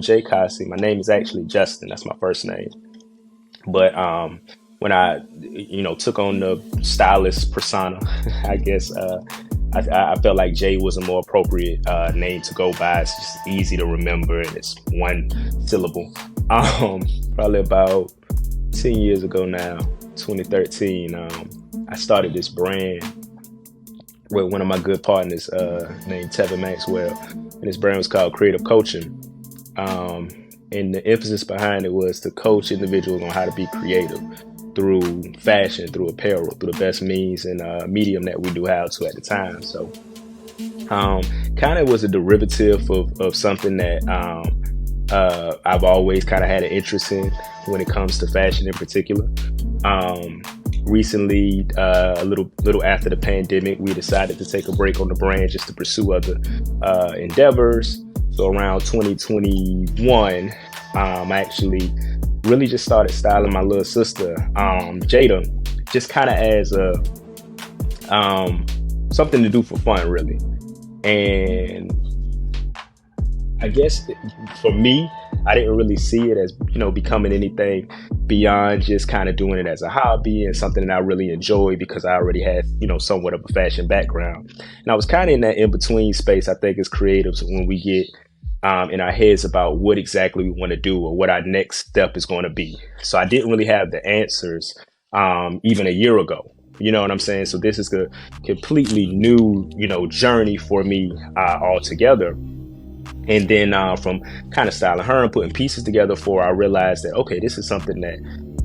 Jay Cossey. My name is actually Justin. That's my first name. But when I, took on the stylist persona, I guess I felt like Jay was a more appropriate name to go by. It's just easy to remember, and it's one syllable. Probably about 10 years ago now, 2013, I started this brand with one of my good partners named Tevin Maxwell, and this brand was called Creative Coaching. And the emphasis behind it was to coach individuals on how to be creative through fashion, through apparel, through the best means and medium that we knew how to at the time. So kind of was a derivative of something that I've always kind of had an interest in when it comes to fashion in particular. Recently, a little after the pandemic, we decided to take a break on the brand just to pursue other endeavors. So around 2021, I actually really just started styling my little sister, Jada, just kind of as a something to do for fun, really. And I guess for me, I didn't really see it as, becoming anything beyond just kind of doing it as a hobby and something that I really enjoy because I already had, somewhat of a fashion background. And I was kind of in that in-between space, I think, as creatives, when we get in our heads about what exactly we want to do or what our next step is going to be. So I didn't really have the answers even a year ago. You know what I'm saying? So this is a completely new, journey for me altogether. And then from kind of styling her and putting pieces together I realized that, okay, this is something that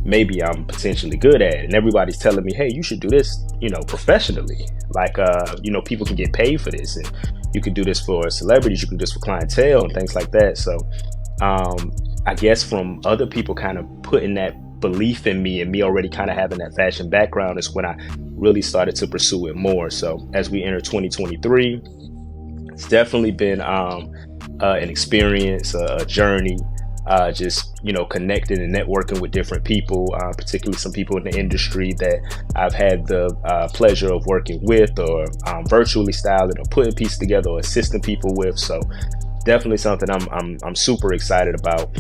maybe I'm potentially good at. And everybody's telling me, hey, you should do this, professionally. Like, people can get paid for this. And you can do this for celebrities. You can do this for clientele and things like that. So I guess from other people kind of putting that belief in me and me already kind of having that fashion background is when I really started to pursue it more. So as we enter 2023, it's definitely been an experience, a journey, just, connecting and networking with different people, particularly some people in the industry that I've had the pleasure of working with or virtually styling or putting pieces together or assisting people with. So definitely something I'm super excited about.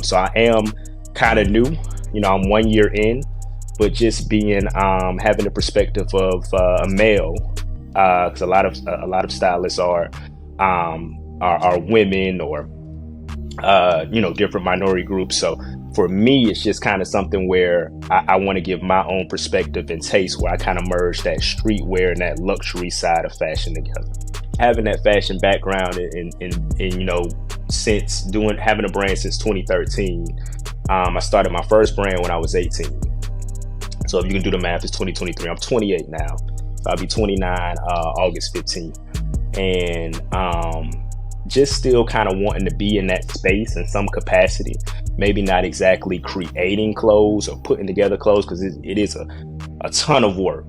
So I am kind of new, I'm 1 year in, but just being, having the perspective of a male, because a lot of stylists are women or different minority groups. So for me, it's just kind of something where I want to give my own perspective and taste, where I kind of merge that streetwear and that luxury side of fashion together. Having that fashion background and since having a brand since 2013, I started my first brand when I was 18. So if you can do the math, it's 2023. I'm 28 now. So I'll be 29 August 15th. And just still kind of wanting to be in that space in some capacity. Maybe not exactly creating clothes or putting together clothes, because it is a ton of work.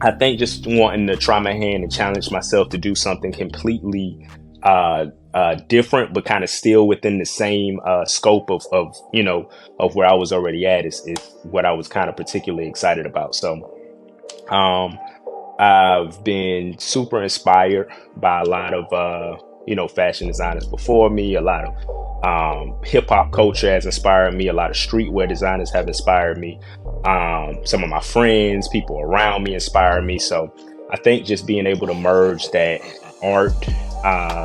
I think just wanting to try my hand and challenge myself to do something completely different, but kind of still within the same scope of where I was already at is what I was kind of particularly excited about. So I've been super inspired by a lot of fashion designers before me. A lot of hip hop culture has inspired me. A lot of streetwear designers have inspired me. Some of my friends, people around me inspire me. So I think just being able to merge that art,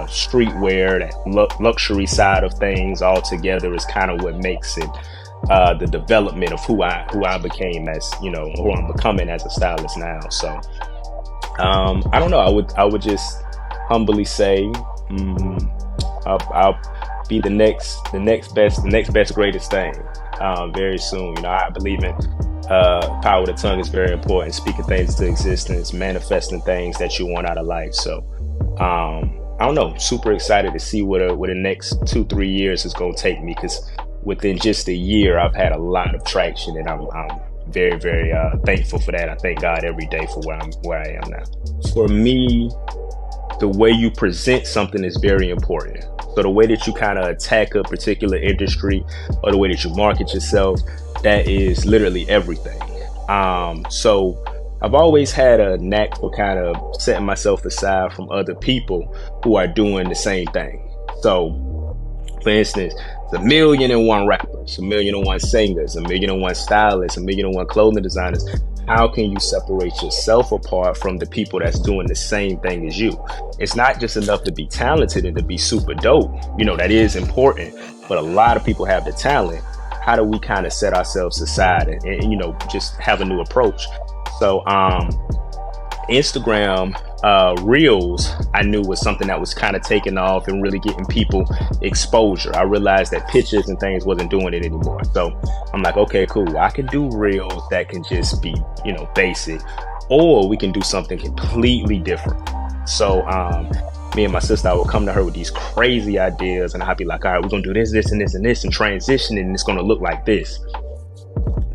streetwear, that luxury side of things all together is kind of what makes it the development of who I became as, who I'm becoming as a stylist now. So I don't know. I would just humbly say I'll be the next best greatest thing very soon. I believe in power of the tongue is very important. Speaking things into existence, manifesting things that you want out of life. So I don't know. Super excited to see what the next 2-3 years is going to take me, because within just a year I've had a lot of traction, and I'm very, very thankful for that. I thank God every day for where I am now. For me, the way you present something is very important. So the way that you kind of attack a particular industry or the way that you market yourself, that is literally everything. So I've always had a knack for kind of setting myself aside from other people who are doing the same thing. So For instance, it's 1,000,001 rappers, 1,000,001 singers, 1,000,001 stylists, 1,000,001 clothing designers. How can you separate yourself apart from the people that's doing the same thing as you? It's not just enough to be talented and to be super dope. That is important, but a lot of people have the talent. How do we kind of set ourselves aside and just have a new approach? So Instagram Reels, I knew was something that was kind of taking off and really getting people exposure. I realized that pictures and things wasn't doing it anymore. So I'm like, okay, cool. I can do Reels that can just be, basic, or we can do something completely different. So me and my sister, I would come to her with these crazy ideas, and I'd be like, all right, we're going to do this, this, and this, and this, and transition, and it's going to look like this.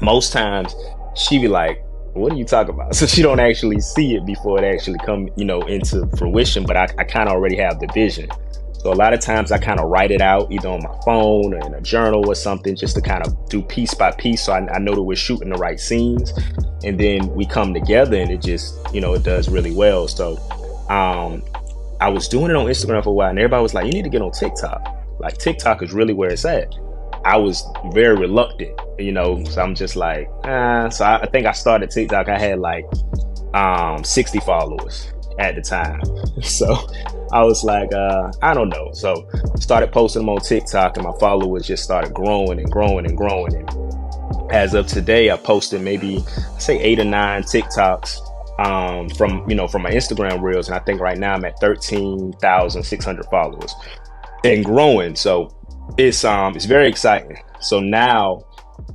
Most times she'd be like, what are you talking about? So she don't actually see it before it actually come, into fruition, but I kind of already have the vision. So a lot of times I kind of write it out either on my phone or in a journal or something, just to kind of do piece by piece. So I know that we're shooting the right scenes, and then we come together and it just, it does really well. So I was doing it on Instagram for a while, and everybody was like, you need to get on TikTok. Like, TikTok is really where it's at. I was very reluctant, so I'm just like, So I think I started TikTok. I had like 60 followers at the time. So I was like, I don't know. So started posting them on TikTok, and my followers just started growing and growing and growing. And as of today, I posted maybe, say, 8 or 9 TikToks from my Instagram Reels. And I think right now I'm at 13,600 followers and growing. So it's very exciting. So now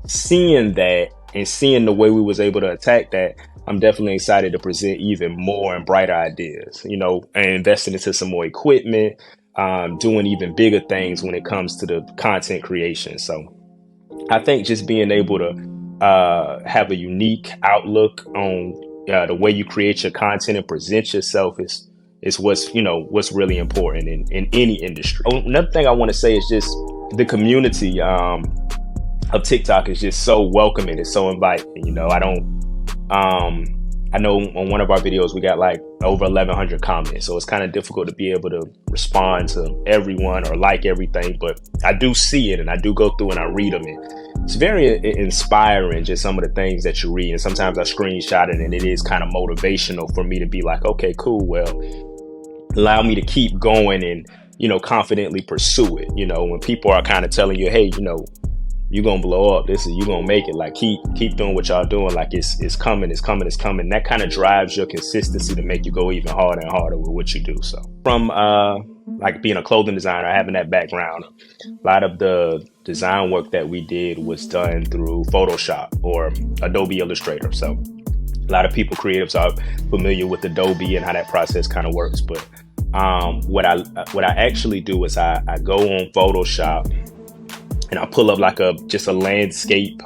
seeing that and seeing the way we was able to attack that, I'm definitely excited to present even more and brighter ideas, and investing into some more equipment, doing even bigger things when it comes to the content creation. So I think just being able to have a unique outlook on the way you create your content and present yourself is what's really important in any industry. Another thing I want to say is just the community of TikTok is just so welcoming. It's so inviting. I know on one of our videos we got like over 1,100 comments, so it's kind of difficult to be able to respond to everyone or like everything, but I do see it and I do go through and I read them, and it's very inspiring, just some of the things that you read. And sometimes I screenshot it, and it is kind of motivational for me to be like, okay, cool, well, allow me to keep going and confidently pursue it. When people are kind of telling you, hey, you're gonna blow up, you're gonna make it, like keep doing what y'all doing, like it's coming. That kind of drives your consistency to make you go even harder and harder with what you do. So from like being a clothing designer, having that background, a lot of the design work that we did was done through Photoshop or Adobe Illustrator. So a lot of people, creatives, are familiar with Adobe and how that process kind of works. But what I actually do is I go on Photoshop and I pull up like just a landscape,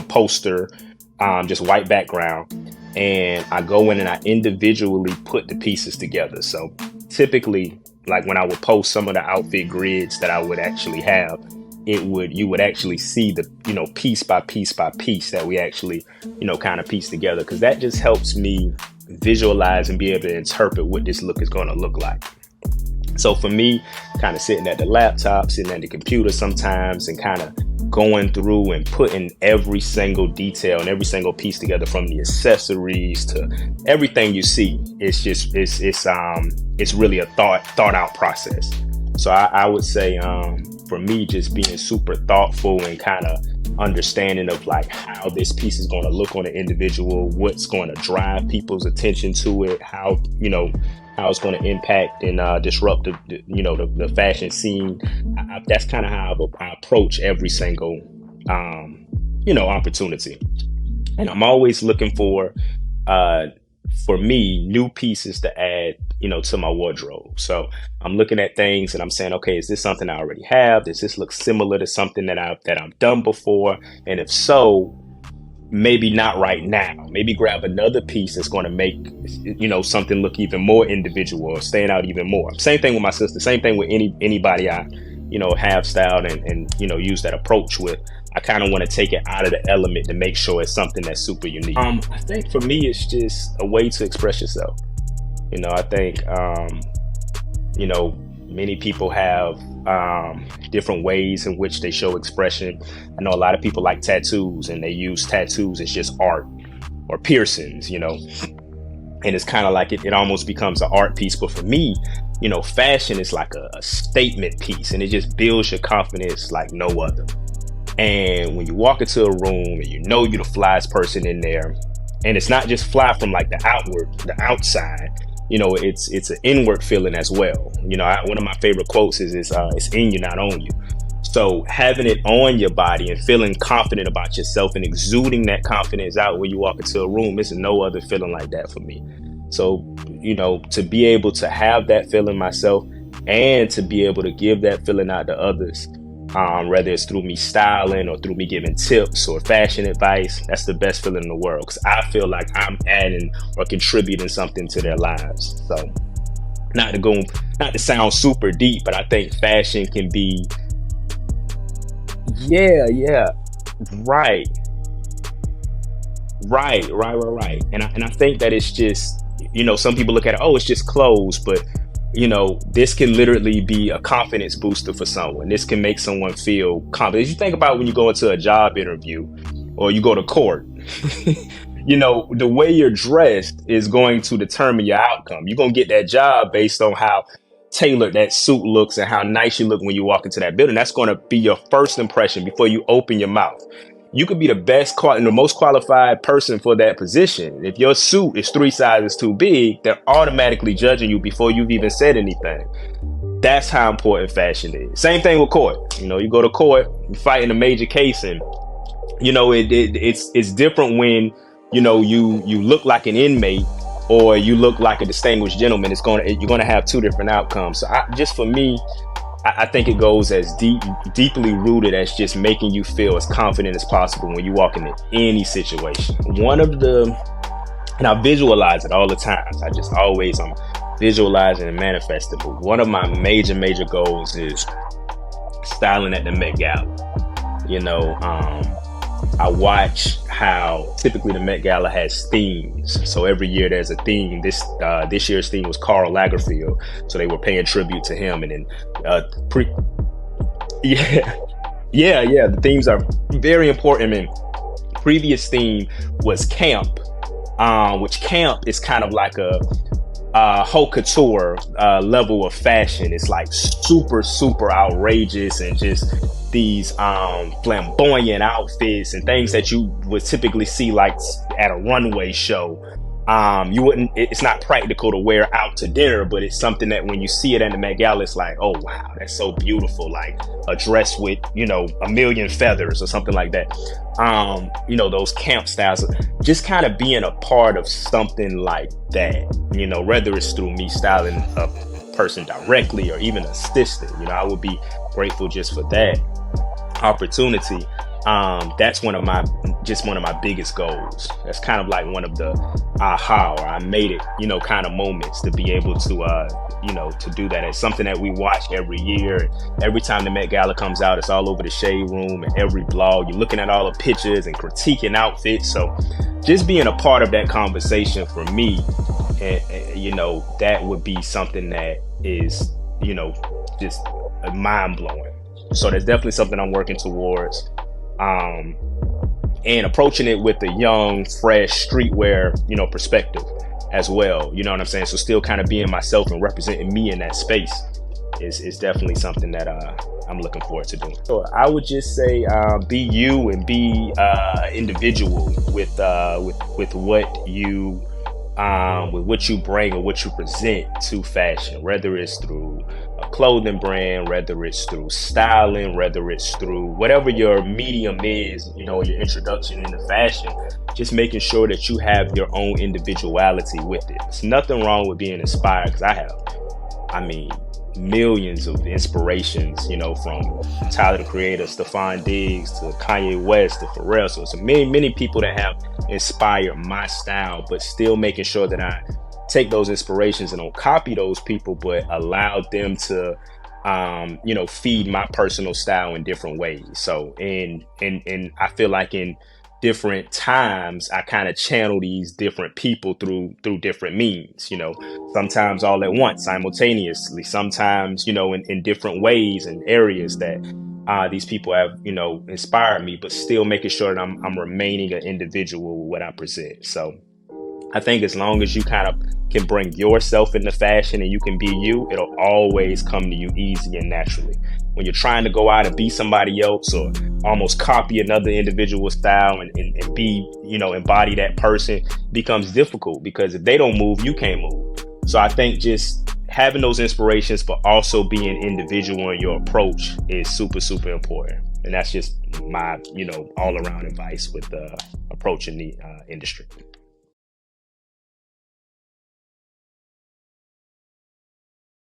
poster, just white background. And I go in and I individually put the pieces together. So typically, like when I would post some of the outfit grids that I would actually have, you would actually see the, piece by piece by piece that we actually, kind of piece together. Cause that just helps me visualize and be able to interpret what this look is going to look like. So for me, kind of sitting at the laptop, sitting at the computer sometimes, and kind of going through and putting every single detail and every single piece together, from the accessories to everything you see, it's really a thought out process. So I would say for me, just being super thoughtful and kind of understanding of like how this piece is going to look on an individual, what's going to drive people's attention to it, how it's going to impact and disrupt the fashion scene. That's kind of how I approach every single opportunity. And I'm always looking for me, new pieces to add to my wardrobe. So I'm looking at things and I'm saying, okay, is this something I already have? Does this look similar to something that I've done before? And if so, maybe not right now. Maybe grab another piece that's going to make, something look even more individual or stand out even more. Same thing with my sister. Same thing with anybody I, have styled and use that approach with. I kind of want to take it out of the element to make sure it's something that's super unique. I think for me, it's just a way to express yourself. I think, Many people have different ways in which they show expression. I know a lot of people like tattoos, and they use tattoos as just art, or piercings, and it's kind of like it almost becomes an art piece. But for me, fashion is like a statement piece, and it just builds your confidence like no other. And when you walk into a room and you're the flyest person in there, and it's not just fly from like the outside, it's an inward feeling as well. One of my favorite quotes is it's in you, not on you. So having it on your body and feeling confident about yourself and exuding that confidence out when you walk into a room, there's no other feeling like that for me. So, to be able to have that feeling myself and to be able to give that feeling out to others, whether it's through me styling or through me giving tips or fashion advice, that's the best feeling in the world, because I feel like I'm adding or contributing something to their lives. So not to sound super deep, but I think fashion can be, yeah, right, right. And I think that it's just, some people look at it, oh, it's just clothes, but this can literally be a confidence booster for someone. This can make someone feel confident. You think about when you go into a job interview or you go to court, the way you're dressed is going to determine your outcome. You're going to get that job based on how tailored that suit looks and how nice you look when you walk into that building. That's going to be your first impression before you open your mouth. You could be the the most qualified person for that position. If your suit is 3 sizes too big, they're automatically judging you before you've even said anything. That's how important fashion is. Same thing with court. You go to court, you fight in a major case, and it's different when you look like an inmate or you look like a distinguished gentleman. You're gonna have 2 different outcomes. So for me, I think it goes as deeply rooted as just making you feel as confident as possible when you walk into any situation. And I visualize it all the time. I'm visualizing and manifesting. But one of my major goals is styling at the Met Gala. I watch how typically the Met Gala has themes. So every year there's a theme. This year's theme was Karl Lagerfeld, so they were paying tribute to him. And then the themes are very important. And previous theme was camp, which camp is kind of like a haute couture level of fashion. It's like super outrageous, and just these flamboyant outfits and things that you would typically see like at a runway show. It's not practical to wear out to dinner, but it's something that when you see it at the Met Gala, it's like, oh wow, that's so beautiful, like a dress with a million feathers or something like that. Those camp styles, just kind of being a part of something like that, whether it's through me styling a person directly or even assisting, I would be grateful just for that opportunity. That's one of my biggest goals. That's kind of like one of the aha, or I made it, kind of moments, to be able to to do that. It's something that we watch every year. Every time the Met Gala comes out, it's all over the Shade Room and every blog. You're looking at all the pictures and critiquing outfits. So just being a part of that conversation for me, that would be something that is, just mind blowing. So that's definitely something I'm working towards. And approaching it with a young, fresh streetwear, perspective as well. You know what I'm saying? So still kind of being myself and representing me in that space is definitely something that I'm looking forward to doing. So I would just say be you and be individual with what you bring or what you present to fashion, whether it's through a clothing brand, whether it's through styling, whether it's through whatever your medium is, your introduction into fashion. Just making sure that you have your own individuality with it. There's nothing wrong with being inspired, because I have, millions of inspirations, from Tyler the Creator, Stephon Diggs, to Kanye West, to Pharrell. So it's many people that have inspired my style, but still making sure that I take those inspirations and don't copy those people, but allow them to feed my personal style in different ways. So and I feel like in different times, I kind of channel these different people through different means, sometimes all at once, simultaneously, sometimes, in different ways and areas that these people have, inspired me, but still making sure that I'm remaining an individual with what I present. So I think as long as you kind of can bring yourself into fashion and you can be you, it'll always come to you easy and naturally. When you're trying to go out and be somebody else or almost copy another individual style and be, embody that person, it becomes difficult because if they don't move, you can't move. So I think just having those inspirations, but also being individual in your approach is super, super important. And that's just my, all around advice with approaching the industry.